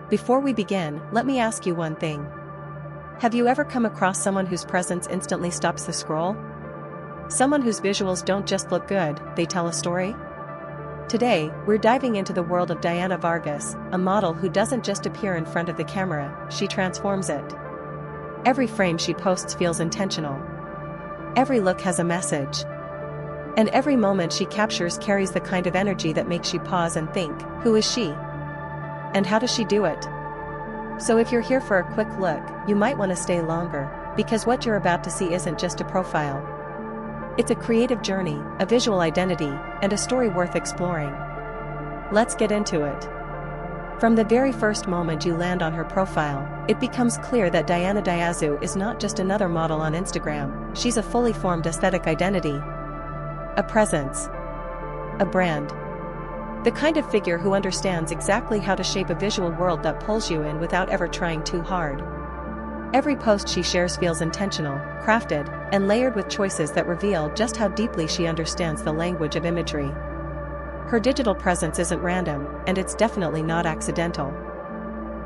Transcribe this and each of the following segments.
Before we begin, let me ask you one thing. Have you ever come across someone whose presence instantly stops the scroll? Someone whose visuals don't just look good, they tell a story? Today, we're diving into the world of Diana Vargas, a model who doesn't just appear in front of the camera, she transforms it. Every frame she posts feels intentional. Every look has a message. And every moment she captures carries the kind of energy that makes you pause and think, who is she? And how does she do it? So if you're here for a quick look, you might want to stay longer, because what you're about to see isn't just a profile. It's a creative journey, a visual identity, and a story worth exploring. Let's get into it. From the very first moment you land on her profile, it becomes clear that Diana Diaz is not just another model on Instagram, she's a fully formed aesthetic identity. A presence. A brand. The kind of figure who understands exactly how to shape a visual world that pulls you in without ever trying too hard. Every post she shares feels intentional, crafted, and layered with choices that reveal just how deeply she understands the language of imagery. Her digital presence isn't random, and it's definitely not accidental.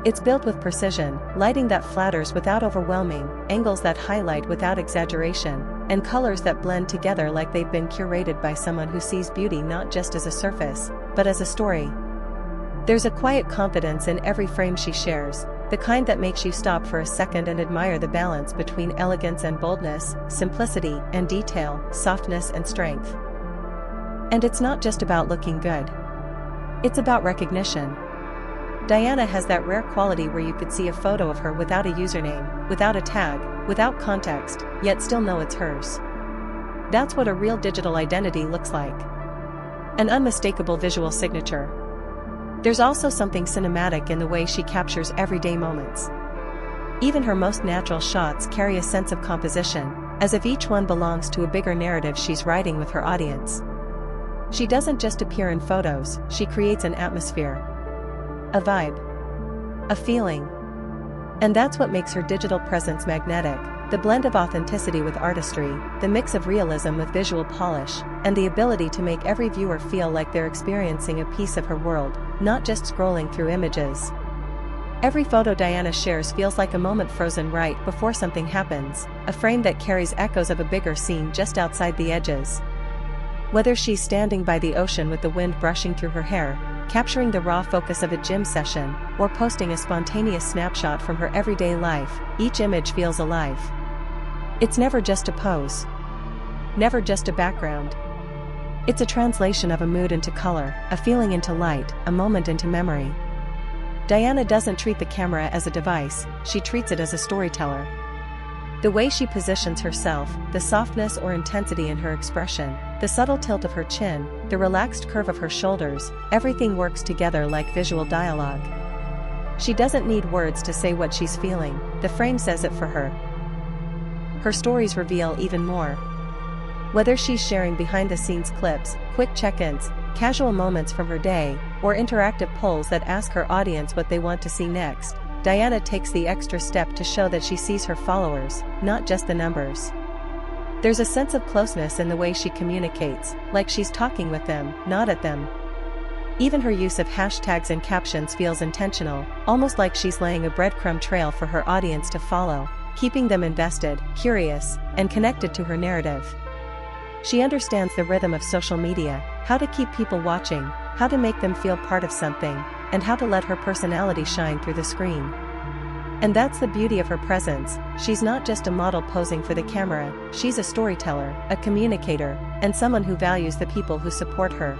It's built with precision, lighting that flatters without overwhelming, angles that highlight without exaggeration, and colors that blend together like they've been curated by someone who sees beauty not just as a surface, but as a story. There's a quiet confidence in every frame she shares, the kind that makes you stop for a second and admire the balance between elegance and boldness, simplicity and detail, softness and strength. And it's not just about looking good. It's about recognition. Diana has that rare quality where you could see a photo of her without a username, without a tag, without context, yet still know it's hers. That's what a real digital identity looks like. An unmistakable visual signature. There's also something cinematic in the way she captures everyday moments. Even her most natural shots carry a sense of composition, as if each one belongs to a bigger narrative she's writing with her audience. She doesn't just appear in photos, she creates an atmosphere. A vibe. A feeling. And that's what makes her digital presence magnetic, the blend of authenticity with artistry, the mix of realism with visual polish, and the ability to make every viewer feel like they're experiencing a piece of her world, not just scrolling through images. Every photo Diana shares feels like a moment frozen right before something happens, a frame that carries echoes of a bigger scene just outside the edges. Whether she's standing by the ocean with the wind brushing through her hair, capturing the raw focus of a gym session, or posting a spontaneous snapshot from her everyday life, each image feels alive. It's never just a pose. Never just a background. It's a translation of a mood into color, a feeling into light, a moment into memory. Diana doesn't treat the camera as a device, she treats it as a storyteller. The way she positions herself, the softness or intensity in her expression, the subtle tilt of her chin, the relaxed curve of her shoulders, everything works together like visual dialogue. She doesn't need words to say what she's feeling, the frame says it for her. Her stories reveal even more. Whether she's sharing behind-the-scenes clips, quick check-ins, casual moments from her day, or interactive polls that ask her audience what they want to see next, Diana takes the extra step to show that she sees her followers, not just the numbers. There's a sense of closeness in the way she communicates, like she's talking with them, not at them. Even her use of hashtags and captions feels intentional, almost like she's laying a breadcrumb trail for her audience to follow, keeping them invested, curious, and connected to her narrative. She understands the rhythm of social media, how to keep people watching, how to make them feel part of something, and how to let her personality shine through the screen. And that's the beauty of her presence, she's not just a model posing for the camera, she's a storyteller, a communicator, and someone who values the people who support her.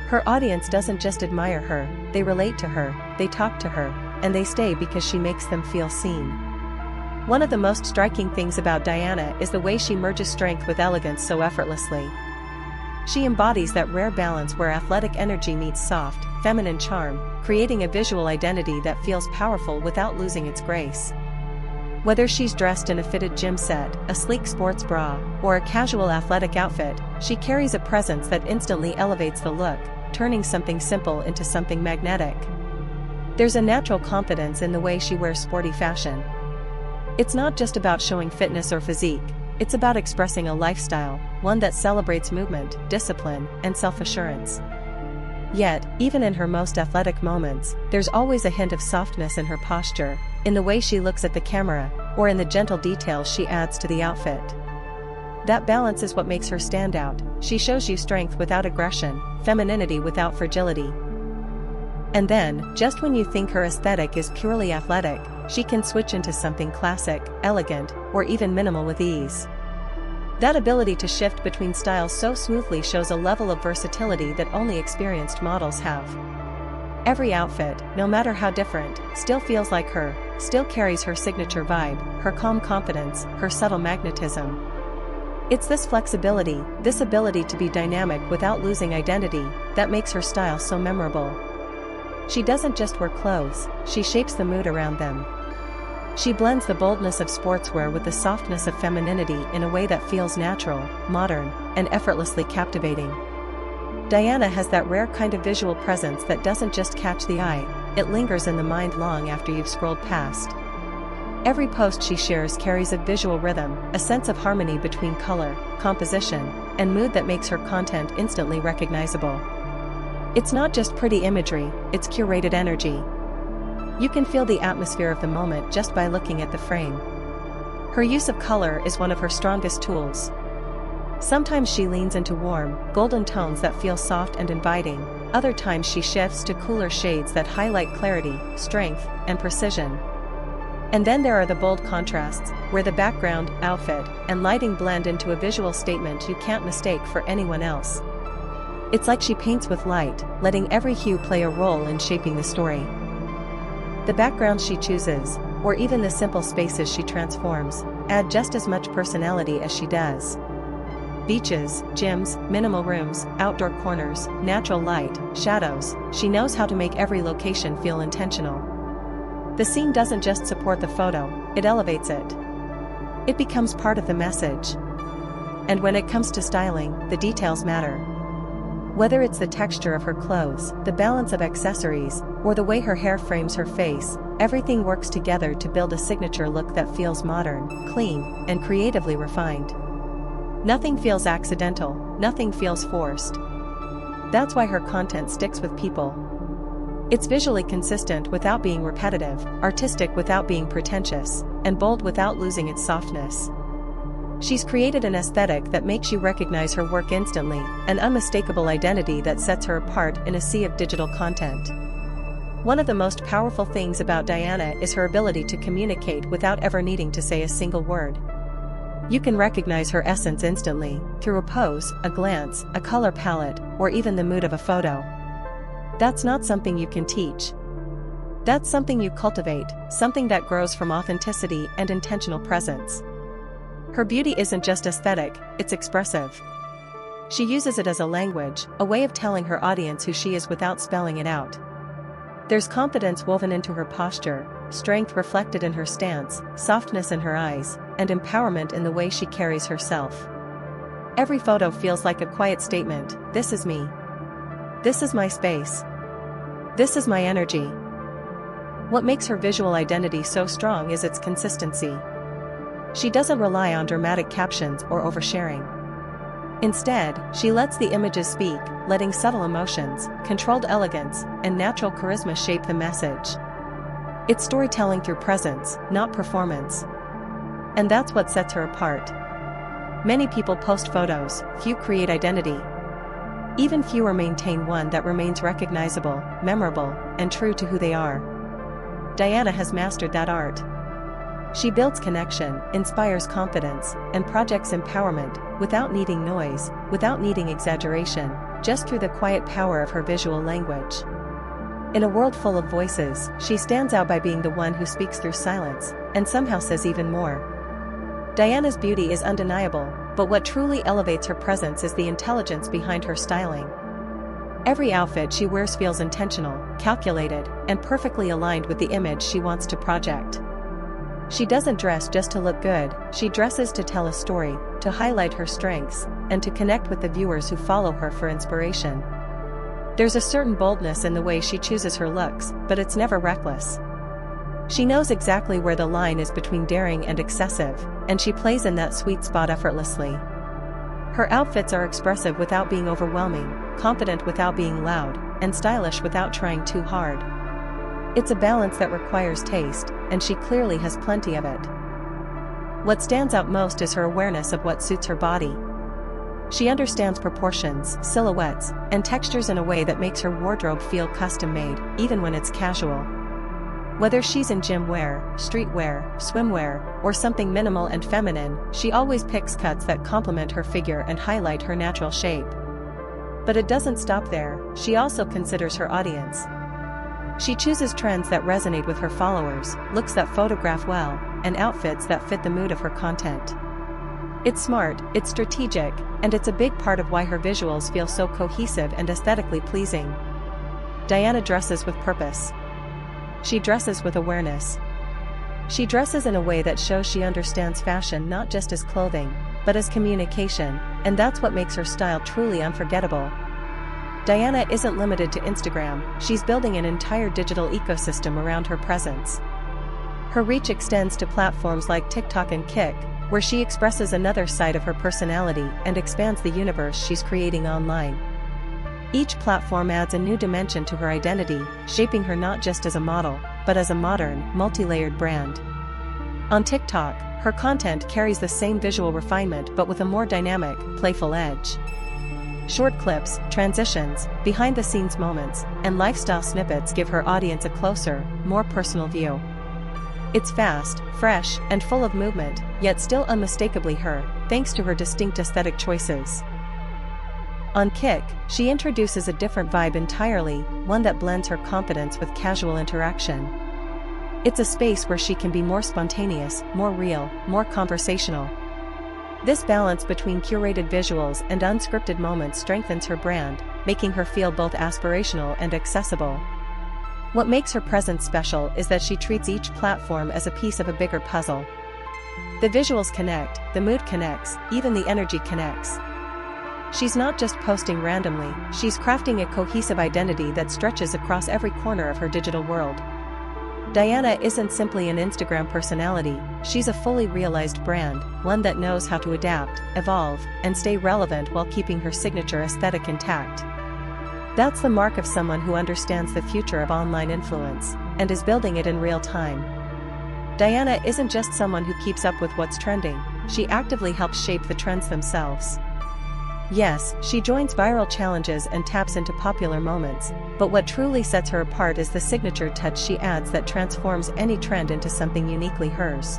Her audience doesn't just admire her, they relate to her, they talk to her, and they stay because she makes them feel seen. One of the most striking things about Diana is the way she merges strength with elegance so effortlessly. She embodies that rare balance where athletic energy meets soft, feminine charm, creating a visual identity that feels powerful without losing its grace. Whether she's dressed in a fitted gym set, a sleek sports bra, or a casual athletic outfit, she carries a presence that instantly elevates the look, turning something simple into something magnetic. There's a natural confidence in the way she wears sporty fashion. It's not just about showing fitness or physique, it's about expressing a lifestyle, one that celebrates movement, discipline, and self-assurance. Yet, even in her most athletic moments, there's always a hint of softness in her posture, in the way she looks at the camera, or in the gentle details she adds to the outfit. That balance is what makes her stand out. She shows you strength without aggression, femininity without fragility. And then, just when you think her aesthetic is purely athletic, she can switch into something classic, elegant, or even minimal with ease. That ability to shift between styles so smoothly shows a level of versatility that only experienced models have. Every outfit, no matter how different, still feels like her, still carries her signature vibe, her calm confidence, her subtle magnetism. It's this flexibility, this ability to be dynamic without losing identity, that makes her style so memorable. She doesn't just wear clothes, she shapes the mood around them. She blends the boldness of sportswear with the softness of femininity in a way that feels natural, modern, and effortlessly captivating. Diana has that rare kind of visual presence that doesn't just catch the eye, it lingers in the mind long after you've scrolled past. Every post she shares carries a visual rhythm, a sense of harmony between color, composition, and mood that makes her content instantly recognizable. It's not just pretty imagery, it's curated energy. You can feel the atmosphere of the moment just by looking at the frame. Her use of color is one of her strongest tools. Sometimes she leans into warm, golden tones that feel soft and inviting, other times she shifts to cooler shades that highlight clarity, strength, and precision. And then there are the bold contrasts, where the background, outfit, and lighting blend into a visual statement you can't mistake for anyone else. It's like she paints with light, letting every hue play a role in shaping the story. The backgrounds she chooses, or even the simple spaces she transforms, add just as much personality as she does. Beaches, gyms, minimal rooms, outdoor corners, natural light, shadows, she knows how to make every location feel intentional. The scene doesn't just support the photo, it elevates it. It becomes part of the message. And when it comes to styling, the details matter. Whether it's the texture of her clothes, the balance of accessories, or the way her hair frames her face, everything works together to build a signature look that feels modern, clean, and creatively refined. Nothing feels accidental, nothing feels forced. That's why her content sticks with people. It's visually consistent without being repetitive, artistic without being pretentious, and bold without losing its softness. She's created an aesthetic that makes you recognize her work instantly, an unmistakable identity that sets her apart in a sea of digital content. One of the most powerful things about Diana is her ability to communicate without ever needing to say a single word. You can recognize her essence instantly, through a pose, a glance, a color palette, or even the mood of a photo. That's not something you can teach. That's something you cultivate, something that grows from authenticity and intentional presence. Her beauty isn't just aesthetic, it's expressive. She uses it as a language, a way of telling her audience who she is without spelling it out. There's confidence woven into her posture, strength reflected in her stance, softness in her eyes, and empowerment in the way she carries herself. Every photo feels like a quiet statement, this is me. This is my space. This is my energy. What makes her visual identity so strong is its consistency. She doesn't rely on dramatic captions or oversharing. Instead, she lets the images speak, letting subtle emotions, controlled elegance, and natural charisma shape the message. It's storytelling through presence, not performance. And that's what sets her apart. Many people post photos, few create identity. Even fewer maintain one that remains recognizable, memorable, and true to who they are. Diana has mastered that art. She builds connection, inspires confidence, and projects empowerment, without needing noise, without needing exaggeration, just through the quiet power of her visual language. In a world full of voices, she stands out by being the one who speaks through silence, and somehow says even more. Diana's beauty is undeniable, but what truly elevates her presence is the intelligence behind her styling. Every outfit she wears feels intentional, calculated, and perfectly aligned with the image she wants to project. She doesn't dress just to look good, she dresses to tell a story, to highlight her strengths, and to connect with the viewers who follow her for inspiration. There's a certain boldness in the way she chooses her looks, but it's never reckless. She knows exactly where the line is between daring and excessive, and she plays in that sweet spot effortlessly. Her outfits are expressive without being overwhelming, confident without being loud, and stylish without trying too hard. It's a balance that requires taste, and she clearly has plenty of it. What stands out most is her awareness of what suits her body. She understands proportions, silhouettes, and textures in a way that makes her wardrobe feel custom-made, even when it's casual. Whether she's in gym wear, streetwear, swimwear, or something minimal and feminine, she always picks cuts that complement her figure and highlight her natural shape. But it doesn't stop there, she also considers her audience. She chooses trends that resonate with her followers, looks that photograph well, and outfits that fit the mood of her content. It's smart, it's strategic, and it's a big part of why her visuals feel so cohesive and aesthetically pleasing. Diana dresses with purpose. She dresses with awareness. She dresses in a way that shows she understands fashion not just as clothing, but as communication, and that's what makes her style truly unforgettable. Diana isn't limited to Instagram, she's building an entire digital ecosystem around her presence. Her reach extends to platforms like TikTok and Kik, where she expresses another side of her personality and expands the universe she's creating online. Each platform adds a new dimension to her identity, shaping her not just as a model, but as a modern, multi-layered brand. On TikTok, her content carries the same visual refinement but with a more dynamic, playful edge. Short clips, transitions, behind-the-scenes moments, and lifestyle snippets give her audience a closer, more personal view. It's fast, fresh, and full of movement, yet still unmistakably her, thanks to her distinct aesthetic choices. On Kik, she introduces a different vibe entirely, one that blends her confidence with casual interaction. It's a space where she can be more spontaneous, more real, more conversational. This balance between curated visuals and unscripted moments strengthens her brand, making her feel both aspirational and accessible. What makes her presence special is that she treats each platform as a piece of a bigger puzzle. The visuals connect, the mood connects, even the energy connects. She's not just posting randomly, she's crafting a cohesive identity that stretches across every corner of her digital world. Diana isn't simply an Instagram personality, she's a fully realized brand, one that knows how to adapt, evolve, and stay relevant while keeping her signature aesthetic intact. That's the mark of someone who understands the future of online influence, and is building it in real time. Diana isn't just someone who keeps up with what's trending, she actively helps shape the trends themselves. Yes, she joins viral challenges and taps into popular moments, but what truly sets her apart is the signature touch she adds that transforms any trend into something uniquely hers.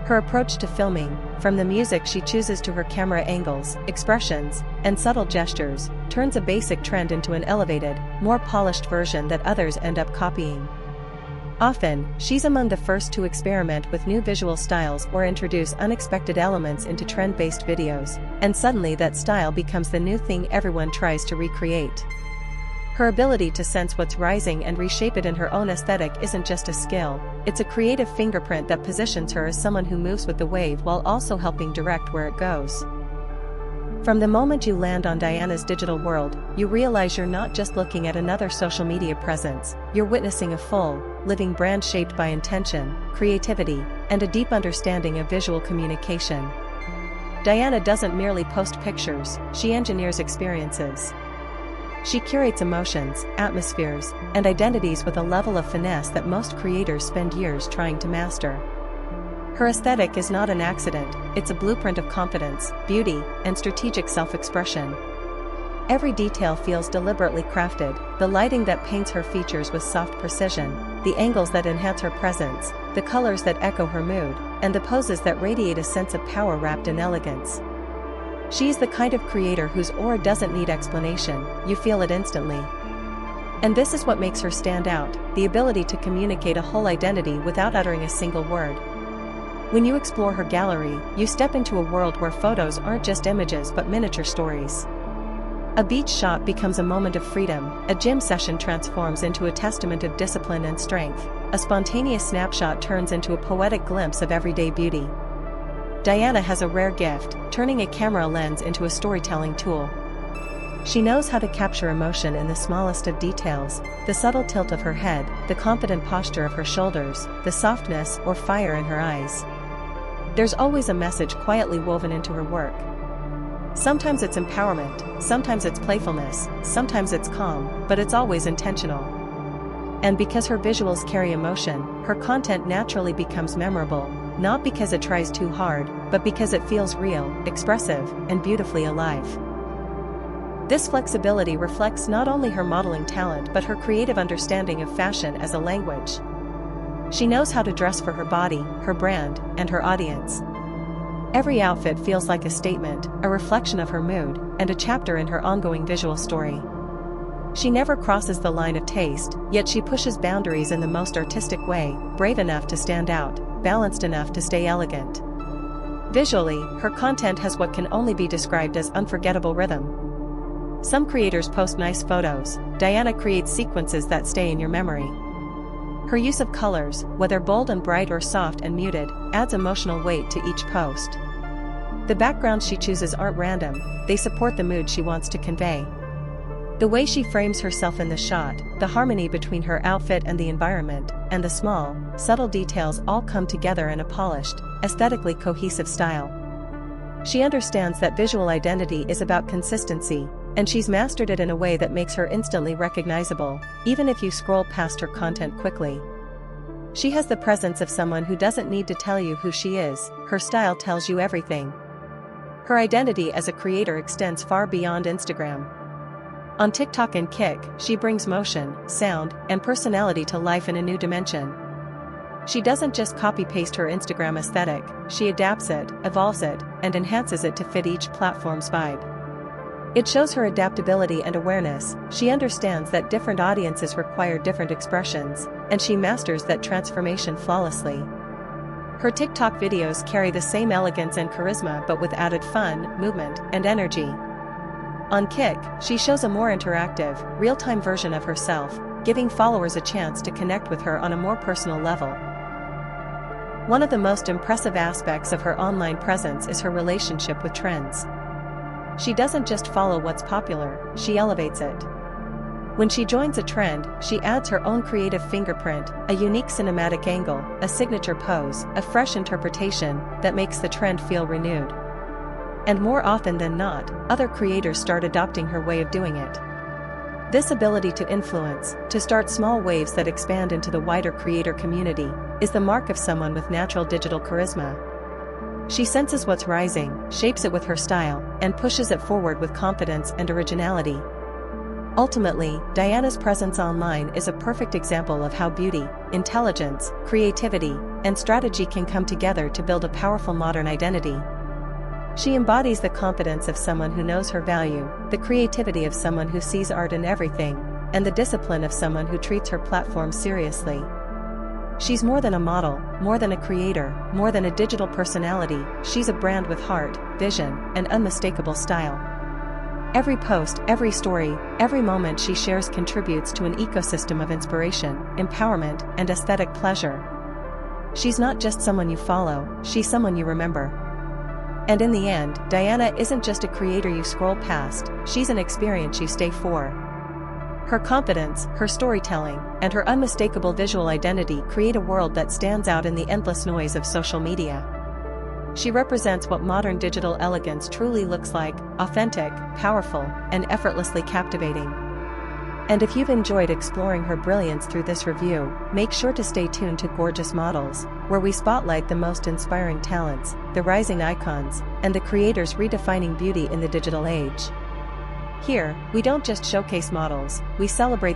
Her approach to filming, from the music she chooses to her camera angles, expressions, and subtle gestures, turns a basic trend into an elevated, more polished version that others end up copying. Often, she's among the first to experiment with new visual styles or introduce unexpected elements into trend-based videos, and suddenly that style becomes the new thing everyone tries to recreate. Her ability to sense what's rising and reshape it in her own aesthetic isn't just a skill, it's a creative fingerprint that positions her as someone who moves with the wave while also helping direct where it goes. From the moment you land on Diana's digital world, you realize you're not just looking at another social media presence, you're witnessing a full, living brand shaped by intention, creativity, and a deep understanding of visual communication. Diana doesn't merely post pictures, she engineers experiences. She curates emotions, atmospheres, and identities with a level of finesse that most creators spend years trying to master. Her aesthetic is not an accident, it's a blueprint of confidence, beauty, and strategic self-expression. Every detail feels deliberately crafted, the lighting that paints her features with soft precision, the angles that enhance her presence, the colors that echo her mood, and the poses that radiate a sense of power wrapped in elegance. She's the kind of creator whose aura doesn't need explanation, you feel it instantly. And this is what makes her stand out, the ability to communicate a whole identity without uttering a single word. When you explore her gallery, you step into a world where photos aren't just images but miniature stories. A beach shot becomes a moment of freedom, a gym session transforms into a testament of discipline and strength, a spontaneous snapshot turns into a poetic glimpse of everyday beauty. Diana has a rare gift, turning a camera lens into a storytelling tool. She knows how to capture emotion in the smallest of details, the subtle tilt of her head, the confident posture of her shoulders, the softness or fire in her eyes. There's always a message quietly woven into her work. Sometimes it's empowerment, sometimes it's playfulness, sometimes it's calm, but it's always intentional. And because her visuals carry emotion, her content naturally becomes memorable, not because it tries too hard, but because it feels real, expressive, and beautifully alive. This flexibility reflects not only her modeling talent but her creative understanding of fashion as a language. She knows how to dress for her body, her brand, and her audience. Every outfit feels like a statement, a reflection of her mood, and a chapter in her ongoing visual story. She never crosses the line of taste, yet she pushes boundaries in the most artistic way, brave enough to stand out, balanced enough to stay elegant. Visually, her content has what can only be described as unforgettable rhythm. Some creators post nice photos, Diana creates sequences that stay in your memory. Her use of colors, whether bold and bright or soft and muted, adds emotional weight to each post. The backgrounds she chooses aren't random, they support the mood she wants to convey. The way she frames herself in the shot, the harmony between her outfit and the environment, and the small, subtle details all come together in a polished, aesthetically cohesive style. She understands that visual identity is about consistency, and she's mastered it in a way that makes her instantly recognizable, even if you scroll past her content quickly. She has the presence of someone who doesn't need to tell you who she is, her style tells you everything. Her identity as a creator extends far beyond Instagram. On TikTok and Kick, she brings motion, sound, and personality to life in a new dimension. She doesn't just copy-paste her Instagram aesthetic, she adapts it, evolves it, and enhances it to fit each platform's vibe. It shows her adaptability and awareness. She understands that different audiences require different expressions, and she masters that transformation flawlessly. Her TikTok videos carry the same elegance and charisma but with added fun, movement, and energy. On Kick, she shows a more interactive, real-time version of herself, giving followers a chance to connect with her on a more personal level. One of the most impressive aspects of her online presence is her relationship with trends. She doesn't just follow what's popular, she elevates it. When she joins a trend, she adds her own creative fingerprint, a unique cinematic angle, a signature pose, a fresh interpretation that makes the trend feel renewed. And more often than not, other creators start adopting her way of doing it. This ability to influence, to start small waves that expand into the wider creator community, is the mark of someone with natural digital charisma. She senses what's rising, shapes it with her style, and pushes it forward with confidence and originality. Ultimately, Diana's presence online is a perfect example of how beauty, intelligence, creativity, and strategy can come together to build a powerful modern identity. She embodies the confidence of someone who knows her value, the creativity of someone who sees art in everything, and the discipline of someone who treats her platform seriously. She's more than a model, more than a creator, more than a digital personality, she's a brand with heart, vision, and unmistakable style. Every post, every story, every moment she shares contributes to an ecosystem of inspiration, empowerment, and aesthetic pleasure. She's not just someone you follow, she's someone you remember. And in the end, Diana isn't just a creator you scroll past, she's an experience you stay for. Her confidence, her storytelling, and her unmistakable visual identity create a world that stands out in the endless noise of social media. She represents what modern digital elegance truly looks like, authentic, powerful, and effortlessly captivating. And if you've enjoyed exploring her brilliance through this review, make sure to stay tuned to Gorgeous Models, where we spotlight the most inspiring talents, the rising icons, and the creators redefining beauty in the digital age. Here, we don't just showcase models, we celebrate